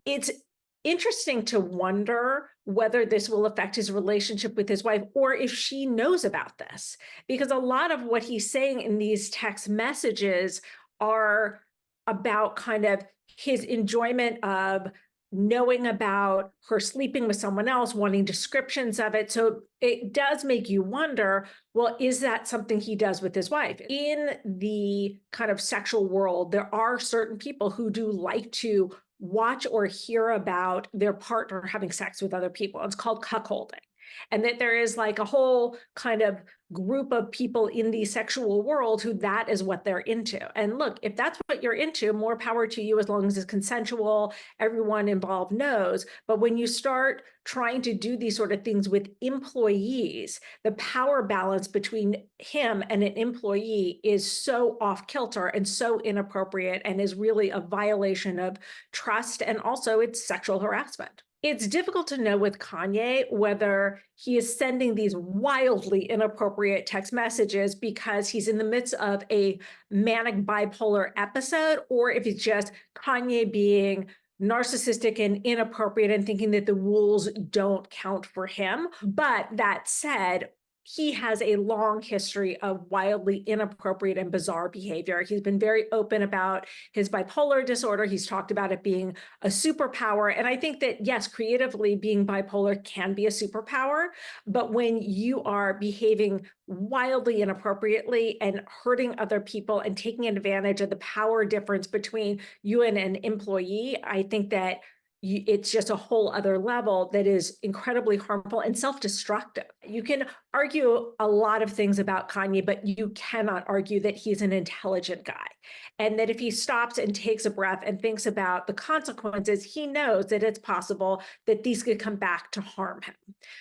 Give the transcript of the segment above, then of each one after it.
It's interesting to wonder whether this will affect his relationship with his wife or if she knows about this, because a lot of what he's saying in these text messages are about kind of his enjoyment of knowing about her sleeping with someone else, wanting descriptions of it. So it does make you wonder, well, is that something he does with his wife? In the kind of sexual world, there are certain people who do like to watch or hear about their partner having sex with other people. It's called cuckolding. And that there is like a whole kind of group of people in the sexual world who that is what they're into. And look, if that's what you're into, more power to you as long as it's consensual, everyone involved knows. But when you start trying to do these sort of things with employees, the power balance between him and an employee is so off kilter and so inappropriate and is really a violation of trust. And also it's sexual harassment. It's difficult to know with Kanye whether he is sending these wildly inappropriate text messages because he's in the midst of a manic bipolar episode, or if it's just Kanye being narcissistic and inappropriate and thinking that the rules don't count for him. But that said, he has a long history of wildly inappropriate and bizarre behavior. He's been very open about his bipolar disorder. He's talked about it being a superpower. And I think that, yes, creatively being bipolar can be a superpower. But when you are behaving wildly inappropriately and hurting other people and taking advantage of the power difference between you and an employee, I think that it's just a whole other level that is incredibly harmful and self-destructive. You can argue a lot of things about Kanye, but you cannot argue that he's an intelligent guy. And that if he stops and takes a breath and thinks about the consequences, he knows that it's possible that these could come back to harm him.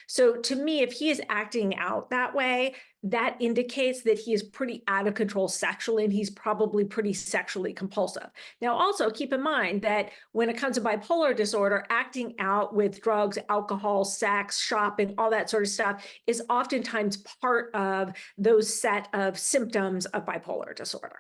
So to me, if he is acting out that way, that indicates that he is pretty out of control sexually, and he's probably pretty sexually compulsive. Now, also keep in mind that when it comes to bipolar disorder, acting out with drugs, alcohol, sex, shopping, all that sort of stuff is oftentimes part of those set of symptoms of bipolar disorder.